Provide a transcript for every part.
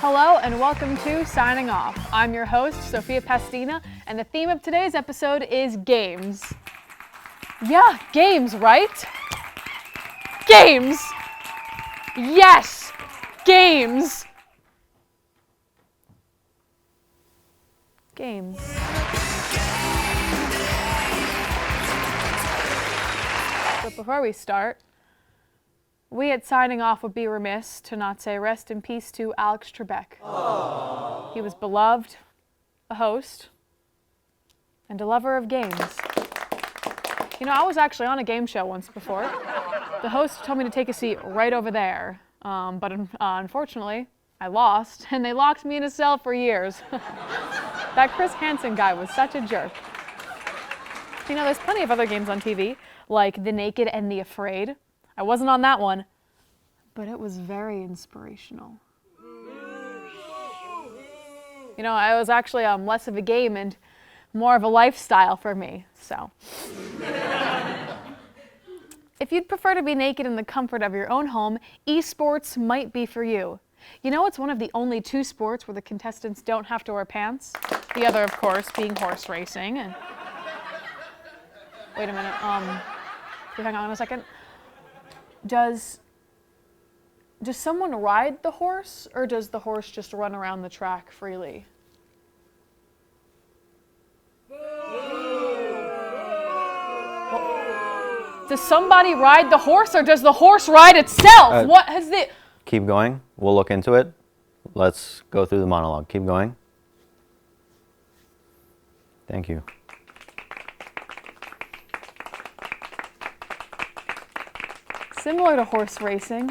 Hello and welcome to Signing Off. I'm your host, Sophia Pastina, and the theme of today's episode is games. Yeah, games, right? Games! Yes! Games! Games. But before we start, we at Signing Off would be remiss to not say rest in peace to Alex Trebek. Aww. He was beloved, a host, and a lover of games. You know, I was actually on a game show once before. The host told me to take a seat right over there, but unfortunately, I lost, and they locked me in a cell for years. That Chris Hansen guy was such a jerk. You know, there's plenty of other games on TV, like The Naked and the Afraid. I wasn't on that one, but it was very inspirational. You know, I was actually less of a game and more of a lifestyle for me, so. If you'd prefer to be naked in the comfort of your own home, esports might be for you. You know, it's one of the only two sports where the contestants don't have to wear pants. The other, of course, being horse racing. And wait a minute, hang on a second. Does someone ride the horse, or does the horse just run around the track freely? Does somebody ride the horse, or does the horse ride itself? What has the... Keep going. We'll look into it. Let's go through the monologue. Keep going. Thank you. Similar to horse racing,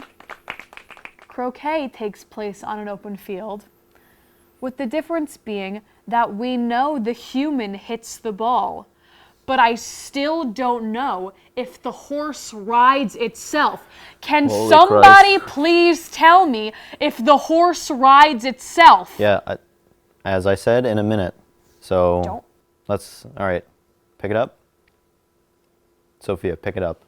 croquet takes place on an open field, with the difference being that we know the human hits the ball, but I still don't know if the horse rides itself. Can Holy somebody Christ. please tell me if the horse rides itself? Yeah, as I said, in a minute. So Don't. all right, pick it up. Sophia, pick it up.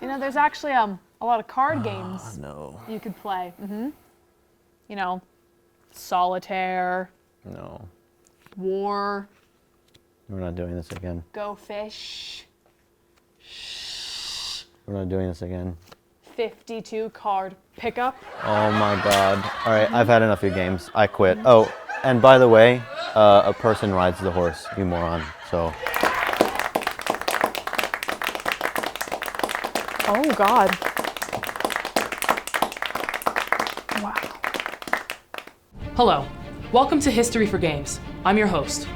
You know, there's actually a lot of card games you could play. You know, solitaire. No. War. We're not doing this again. Go fish. We're not doing this again. 52 card pickup. Oh my God. All right, I've had enough of your games. I quit. Oh, and by the way, a person rides the horse, you moron. So. Oh God. Wow. Hello, welcome to History for Games. I'm your host.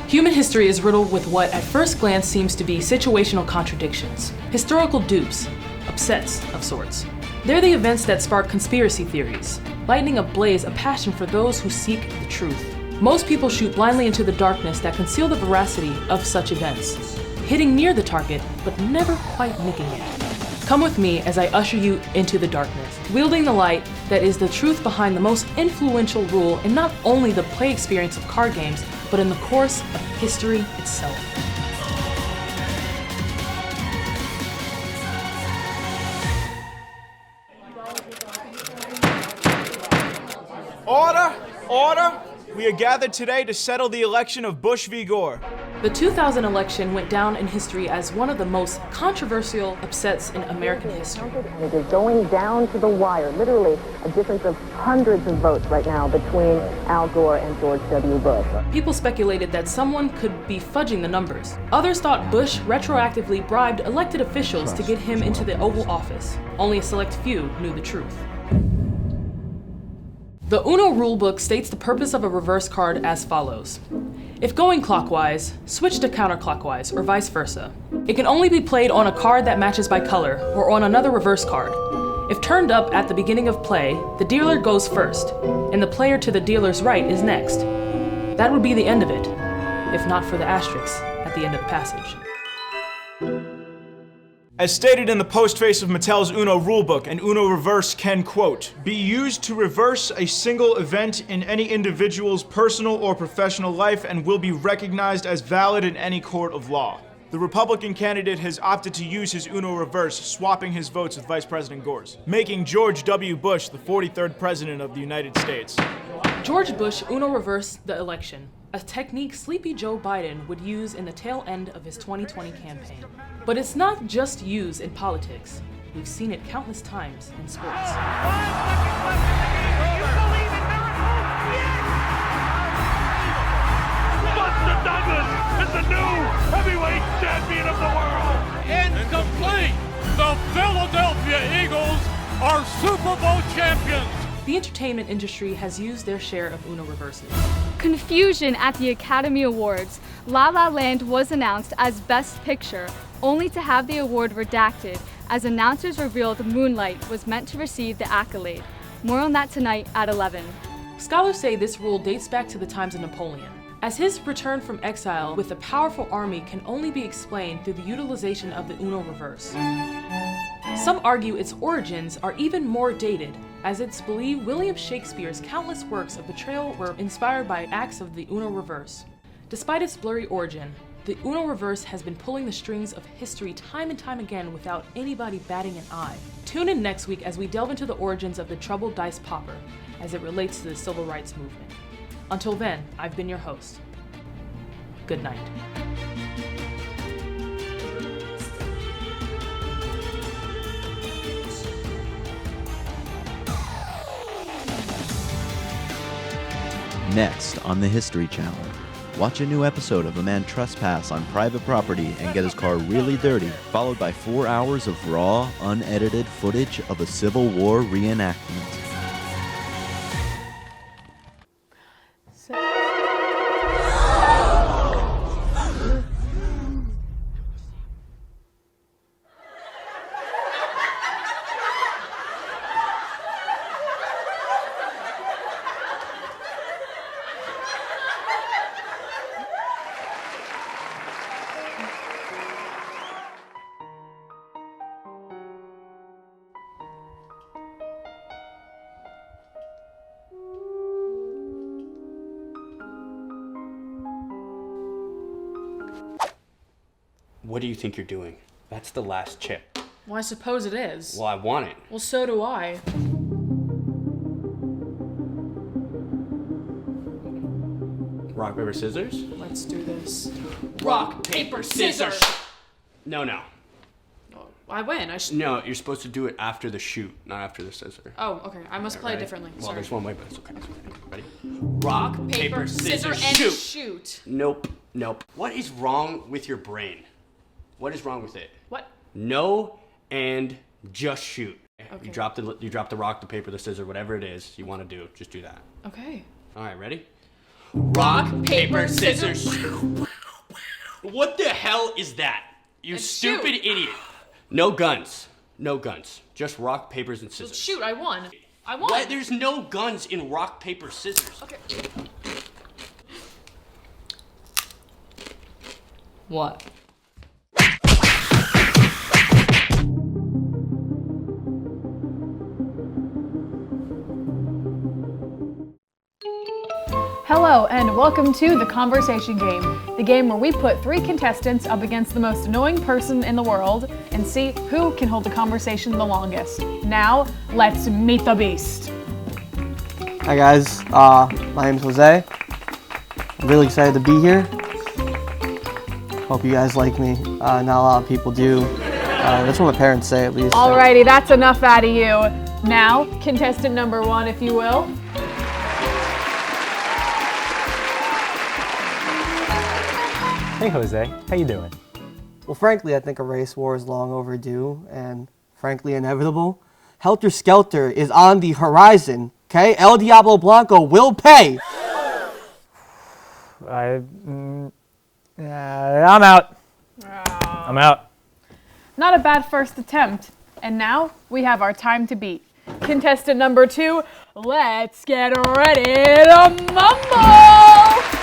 Human history is riddled with what at first glance seems to be situational contradictions, historical dupes, upsets of sorts. They're the events that spark conspiracy theories, lighting ablaze a passion for those who seek the truth. Most people shoot blindly into the darkness that conceal the veracity of such events, hitting near the target, but never quite nicking it. Come with me as I usher you into the darkness, wielding the light that is the truth behind the most influential rule in not only the play experience of card games, but in the course of history itself. Order! Order! We are gathered today to settle the election of Bush v. Gore. The 2000 election went down in history as one of the most controversial upsets in American history. It is going down to the wire, literally a difference of hundreds of votes right now between Al Gore and George W. Bush. People speculated that someone could be fudging the numbers. Others thought Bush retroactively bribed elected officials to get him into the Oval Office. Only a select few knew the truth. The Uno rulebook states the purpose of a reverse card as follows. If going clockwise, switch to counterclockwise, or vice versa. It can only be played on a card that matches by color, or on another reverse card. If turned up at the beginning of play, the dealer goes first, and the player to the dealer's right is next. That would be the end of it, if not for the asterisk at the end of the passage. As stated in the postface of Mattel's Uno rulebook, an Uno reverse can, quote, be used to reverse a single event in any individual's personal or professional life and will be recognized as valid in any court of law. The Republican candidate has opted to use his Uno reverse, swapping his votes with Vice President Gore's, making George W. Bush the 43rd President of the United States. George Bush Uno reversed the election, a technique sleepy Joe Biden would use in the tail end of his 2020 campaign. But it's not just used in politics. We've seen it countless times in sports. Buster Douglas is the new heavyweight champion of the world. Incomplete. The Philadelphia Eagles are Super Bowl champions. The entertainment industry has used their share of Uno reverses. Confusion at the Academy Awards. La La Land was announced as Best Picture, only to have the award redacted, as announcers revealed Moonlight was meant to receive the accolade. More on that tonight at 11. Scholars say this rule dates back to the times of Napoleon, as his return from exile with a powerful army can only be explained through the utilization of the Uno reverse. Some argue its origins are even more dated, as it's believed William Shakespeare's countless works of betrayal were inspired by acts of the Uno reverse. Despite its blurry origin, the Uno reverse has been pulling the strings of history time and time again without anybody batting an eye. Tune in next week as we delve into the origins of the troubled dice popper as it relates to the civil rights movement. Until then, I've been your host. Good night. Next on the History Channel, watch a new episode of a man trespass on private property and get his car really dirty, followed by 4 hours of raw, unedited footage of a Civil War reenactment. What do you think you're doing? That's the last chip. Well, I suppose it is. Well, I want it. Well, so do I. Rock, paper, scissors? Let's do this. Rock, paper, scissors! No. Oh, I win. No, you're supposed to do it after the shoot, not after the scissor. Oh, okay. I must play it differently. Well, Sorry. there's one way, but it's okay. Ready? Rock, paper, scissors, and shoot! shoot. Nope. What is wrong with your brain? What is wrong with it? What? No, and just shoot. Okay. You drop the rock, the paper, the scissor, whatever it is you want to do. Just do that. Okay. All right, ready? Rock, paper, scissors. What the hell is that? You And stupid shoot. idiot. No guns. Just rock, papers, and scissors. Shoot, I won. What? There's no guns in rock, paper, scissors. Okay. What? Hello and welcome to The Conversation Game, the game where we put 3 contestants up against the most annoying person in the world and see who can hold the conversation the longest. Now, let's meet the beast. Hi guys, my name is Jose. I'm really excited to be here. Hope you guys like me. Not a lot of people do. That's what my parents say at least. Alrighty, that's enough out of you. Now, contestant number 1, if you will. Hey Jose, how you doing? Well, frankly, I think a race war is long overdue and frankly inevitable. Helter Skelter is on the horizon, okay? El Diablo Blanco will pay. I'm out. I'm out. Not a bad first attempt. And now, we have our time to beat. Contestant number 2, let's get ready to mumble!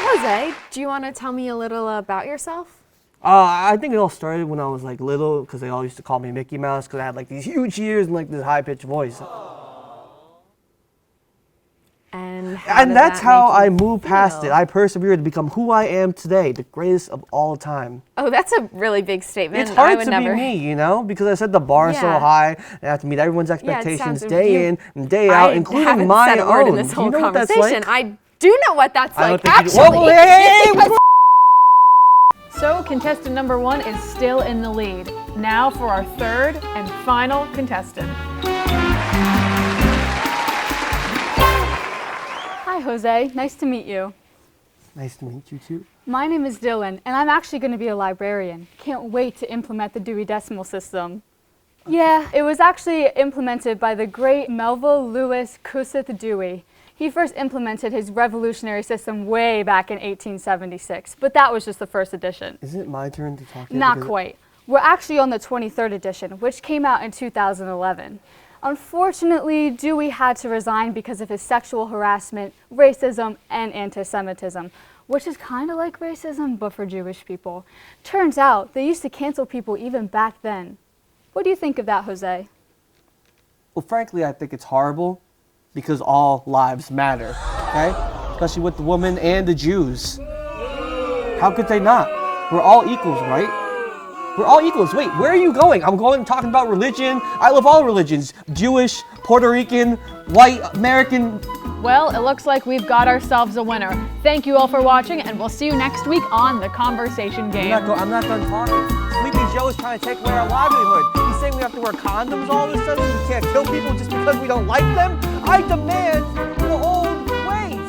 Jose, do you want to tell me a little about yourself? I think it all started when I was like little, because they all used to call me Mickey Mouse because I had like these huge ears and like this high-pitched voice. And how And did that's that how make I you moved past feel? it. I persevered to become who I am today, the greatest of all time. Oh, that's a really big statement. It's I hard would to never. be me, you know, because I set the bar so Yeah. high, and I have to meet everyone's Yeah, expectations it sounds day in and day out, I including haven't my said a word own. in this Do whole you know what that's conversation. like? I do know what that's I like. don't think you do. Actually, Whoa, hey! So contestant number 1 is still in the lead. Now for our third and final contestant. Hi, Jose. Nice to meet you. Nice to meet you too. My name is Dylan, and I'm actually going to be a librarian. Can't wait to implement the Dewey Decimal System. Yeah, it was actually implemented by the great Melville Lewis Kossuth Dewey. He first implemented his revolutionary system way back in 1876, but that was just the first edition. Is it my turn to talk? Yet? Not Because- quite. We're actually on the 23rd edition, which came out in 2011. Unfortunately, Dewey had to resign because of his sexual harassment, racism, and anti-Semitism, which is kind of like racism, but for Jewish people. Turns out, they used to cancel people even back then. What do you think of that, Jose? Well, frankly, I think it's horrible because all lives matter, okay? Especially with the women and the Jews. How could they not? We're all equals, right? We're all equals. Wait, where are you going? I'm going talking about religion. I love all religions. Jewish, Puerto Rican, white, American. Well, it looks like we've got ourselves a winner. Thank you all for watching, and we'll see you next week on The Conversation Game. I'm not done talking. Sleepy Joe is trying to take away our livelihood. He's saying we have to wear condoms all of a sudden. We can't kill people just because we don't like them. I demand the old ways.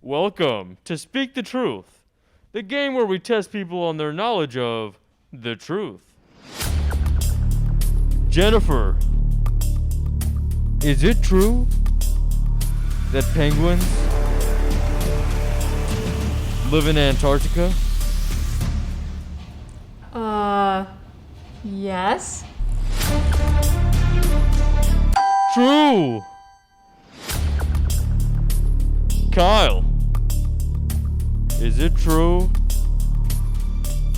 Welcome to Speak the Truth, the game where we test people on their knowledge of the truth. Jennifer, is it true that penguins live in Antarctica? Yes. True! Kyle, is it true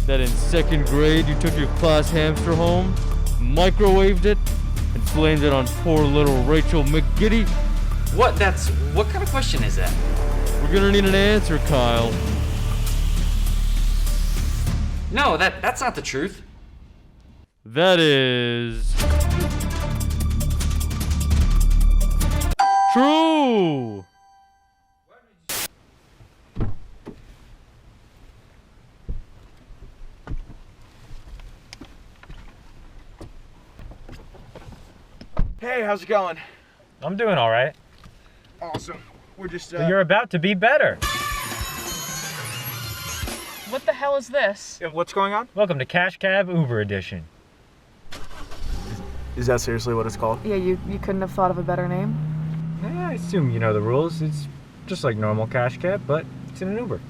that in second grade you took your class hamster home, microwaved it, and blamed it on poor little Rachel McGiddy? What kind of question is that? We're gonna need an answer, Kyle. No, that's not the truth. That is... true! Hey, how's it going? I'm doing all right. Awesome. We're just, So you're about to be better. What the hell is this? What's going on? Welcome to Cash Cab Uber Edition. Is that seriously what it's called? Yeah, you couldn't have thought of a better name? I assume you know the rules. It's just like normal Cash Cab, but it's in an Uber.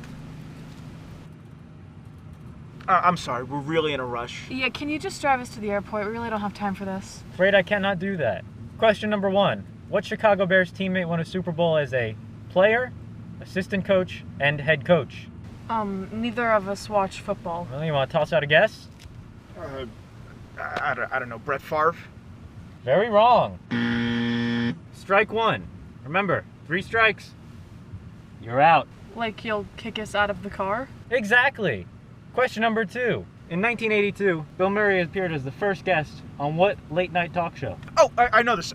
I'm sorry, we're really in a rush. Yeah, can you just drive us to the airport? We really don't have time for this. Afraid I cannot do that. Question number 1. What Chicago Bears teammate won a Super Bowl as a player, assistant coach, and head coach? Neither of us watch football. Well, you want to toss out a guess? I don't know, Brett Favre? Very wrong. Strike 1. Remember, 3 strikes. You're out. Like you'll kick us out of the car? Exactly. Question number 2. In 1982, Bill Murray appeared as the first guest on what late-night talk show? Oh, I know this.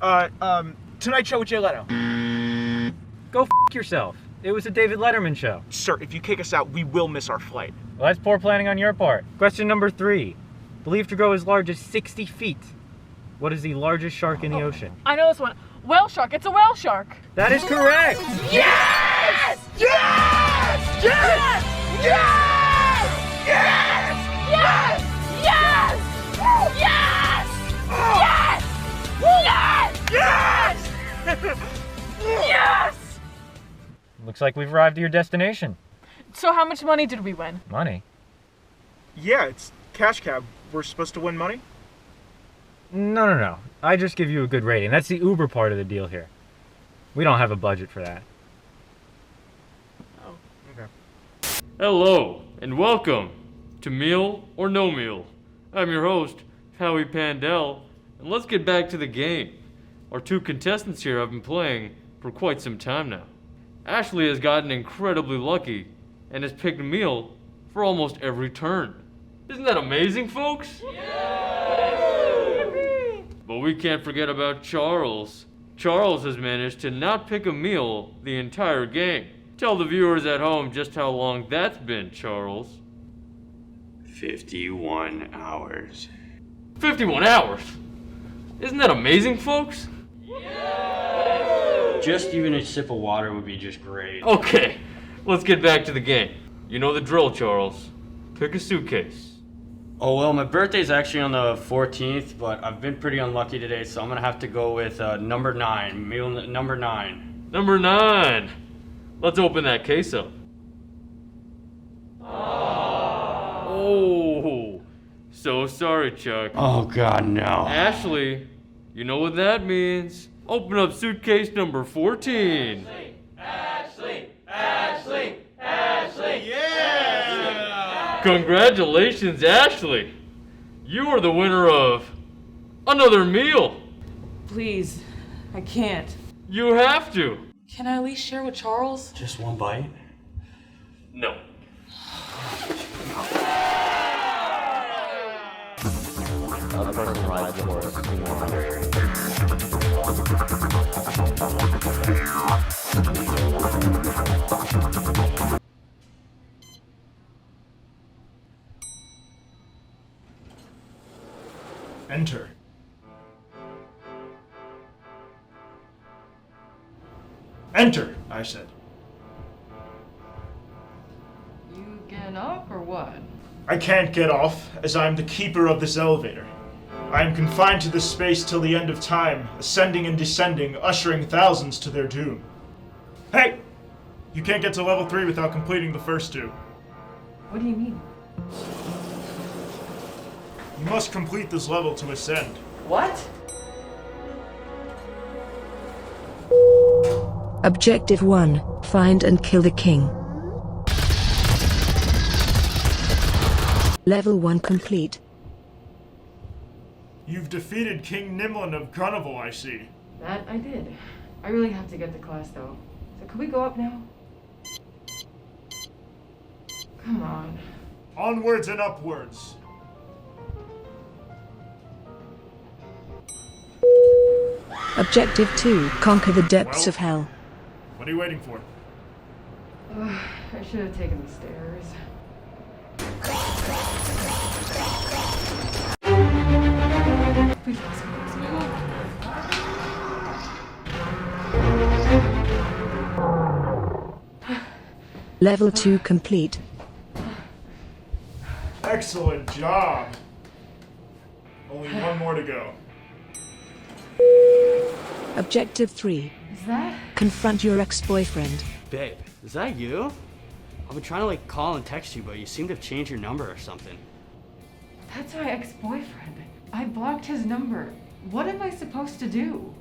Tonight Show with Jay Leno. Go f*** yourself. It was a David Letterman show. Sir, if you kick us out, we will miss our flight. Well, that's poor planning on your part. Question number 3. Believed to grow as large as 60 feet. What is the largest shark in the ocean? I know this one. Whale shark. It's a whale shark. That is correct! Yes! Yes! Yes! Yes! Yes! Yes! Yes! Yes! Yes! Yes! Yes! Looks like we've arrived at your destination. So how much money did we win? Money? Yeah, it's Cash Cab. We're supposed to win money? No. I just give you a good rating. That's the Uber part of the deal here. We don't have a budget for that. Oh, okay. Hello, and welcome to Meal or No Meal. I'm your host, Howie Pandel, and let's get back to the game. Our two contestants here have been playing for quite some time now. Ashley has gotten incredibly lucky and has picked Meal for almost every turn. Isn't that amazing, folks? Yes! But we can't forget about Charles. Charles has managed to not pick a meal the entire game. Tell the viewers at home just how long that's been, Charles. 51 hours. 51 hours? Isn't that amazing, folks? Just even a sip of water would be just great. Okay, let's get back to the game. You know the drill, Charles. Pick a suitcase. Oh, well, my birthday's actually on the 14th, but I've been pretty unlucky today, so I'm gonna have to go with number 9. Meal number 9. Number 9. Let's open that case up. Oh, so sorry, Chuck. Oh, God, no. Ashley, you know what that means. Open up suitcase number 14. Ashley! Ashley! Ashley! Yeah! Congratulations, Ashley. You are the winner of another meal. Please, I can't. You have to. Can I at least share with Charles? Just one bite? No. A person rides the horse, you moron. Enter. Enter, I said. You getting up or what? I can't get off, as I am the keeper of this elevator. I am confined to this space till the end of time, ascending and descending, ushering thousands to their doom. Hey! You can't get to level 3 without completing the first 2. What do you mean? You must complete this level to ascend. What? Objective 1. Find and kill the king. Level 1 complete. You've defeated King Nimlin of Carnival, I see. That I did. I really have to get to class though. So could we go up now? Come on. Onwards and upwards. Objective 2. Conquer the depths of hell. What are you waiting for? I should have taken the stairs. Please, Level 2 complete. Excellent job. Only one more to go. Objective 3. Is that? Confront your ex-boyfriend. Babe, is that you? I've been trying to call and text you, but you seem to have changed your number or something. That's my ex-boyfriend. I blocked his number. What am I supposed to do?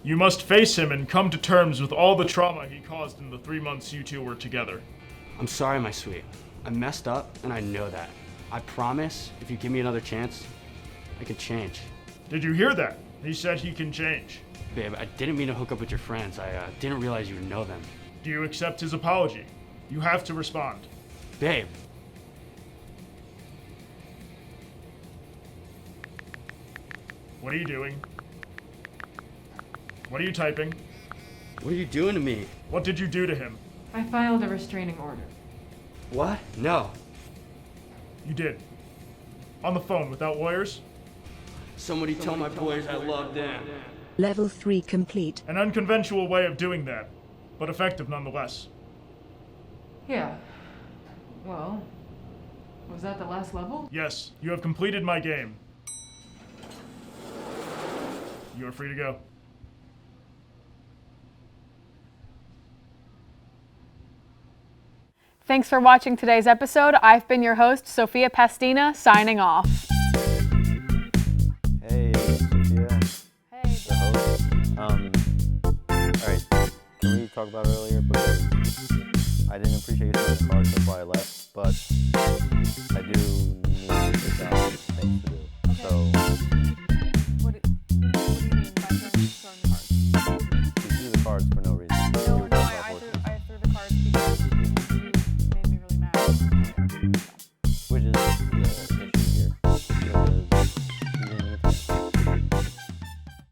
You must face him and come to terms with all the trauma he caused in the 3 months you two were together. I'm sorry, my sweet. I messed up, and I know that. I promise, if you give me another chance, I can change. Did you hear that? He said he can change. Babe, I didn't mean to hook up with your friends. I didn't realize you would know them. Do you accept his apology? You have to respond. Babe. What are you doing? What are you typing? What are you doing to me? What did you do to him? I filed a restraining order. What? No. You did. On the phone, without lawyers? Somebody tell my boys I love them. Level 3 complete. An unconventional way of doing that, but effective nonetheless. Yeah. Well, was that the last level? Yes, you have completed my game. You are free to go. Thanks for watching today's episode. I've been your host, Sophia Pastina, signing off. Hey, Sophia. Hey. The host. Alright. Can we talk about earlier? Because I didn't appreciate you throwing the cards, that's why I left. But